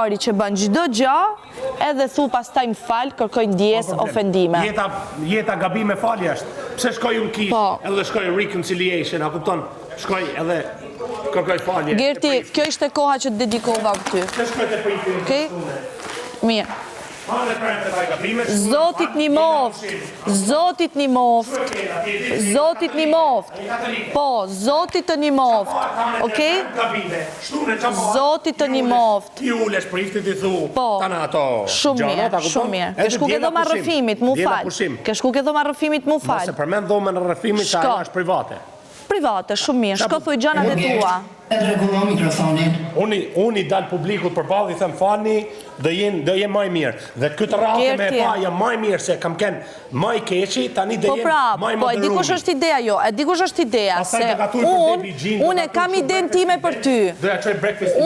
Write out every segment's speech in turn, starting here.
pari që bën çdo gjë, edhe thu pastaj më fal, kërkoj ndjes, ofendime. Jeta gabime falje është. Pse shkoj unë kish, edhe shkoj reconciliation, a kupton? Shkoj edhe kërkoj falje. Gerti, kjo ishte koha që të dedikova për ty. Pse shkoj te pritje? Okej? Mirë. Zotit një moft, Zotit një moft, Zotit një moft, po, Zotit të një moft, okej? Zotit të një moft, po, shumë mirë, ke shku ke dhoma rrëfimit, mu fal, ke shku ke dhoma rrëfimit, mu fal. Nëse përmend dhomën rrëfimit, që ajo është private. Private, shumë mirë, shko thuj gjanat e tua. E rregullon mikrofonin. Unë i dal publikut përballë i them falni, do jem më i mirë. Dhe këtë radhë me pa jam më i mirë se kam ken më i keqi, tani do jem më i moderuar. Po, e dikush është ideja jo, e dikush është ideja se unë e kam idenë time për ty.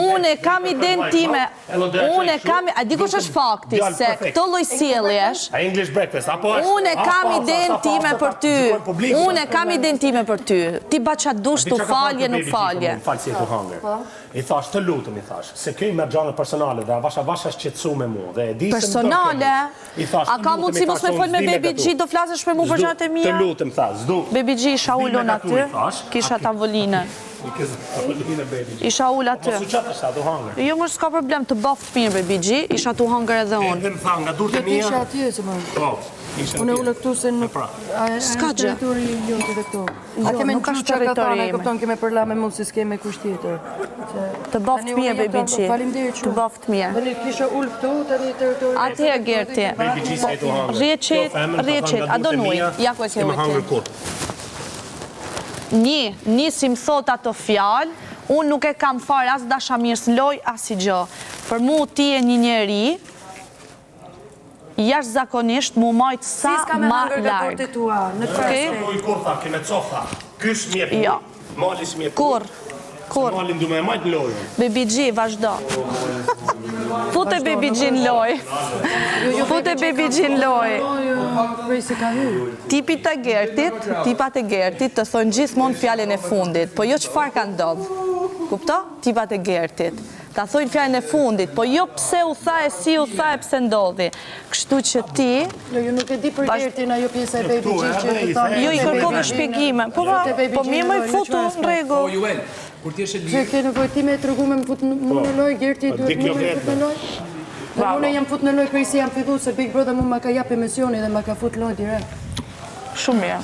Unë e kam idenë time. Unë e kam, e dikush është fakti se këto lloj sjelljesh. Unë e kam idenë time për ty. Unë e kam idenë time për ty. Ti baqa dush tu falje, nuk falje. I thash të lutem, i thash, se këj me gjane personale dhe avasha shqetsu me mu. Personale? A ka mundësi mos me fol me Baby G, do flasësh me mu për gjatë e mija? Të lutem, thash, zdu. Baby G isha ullon aty, kisha tavolinën. Isha ull aty. Mosu qatë është, du hangër. Jo, mështë s'ka problem, të baft mirë Baby G, isha tu hangër edhe unë. Edhe më tha, nga dur të mija. Isha aty e që më. Unë e ullë këtu se në... S'ka gjë. Territori jonë të dhe këtu. A Jo, keme nuk në është që ka territori thane, ime. këpton keme përla me mund si s'keme kusht tjetër. Të baft mirë Baby G, të baft mirë. Dhe një kisha ullë këtu, të një territori... Atëherë Gerti, rjeqet, a do nuj, ja ku e ke ujtë. Një si më thot ato fjalë, unë nuk e kam farë as dashamirës loj, as i gjë. Për mu ti e një njeri, jashtë zakonisht mu majtë sa ma largë. Kur? Malin du me majtë në lojë. Baby G, vazhdo. Fute Baby G në lojë. Fute Baby G në lojë. Tipat e Gertit të thonë gjithmonë fjallin e fundit, po jo çfarë ka ndodhë. Kupto? Tipat e Gertit. Ta thojnë fjallin e fundit, po jo pse u tha e si u tha e pse ndodhi. Kështu që ti... Jo nuk e di për Gertin, ajo pjesa e Baby G që të thonë... Jo i kërkove shpjegime. Po mirë më i futu në rregull. Që ke nëvoj ti me të rëgu me më fut në loj, Gerti duhet më me fut në loj? Dhe mune jam fut në loj kërisi jam fillu se Big Brother mu ma ka jap emisioni dhe ma ka fut loj direkt. Shumë mirë.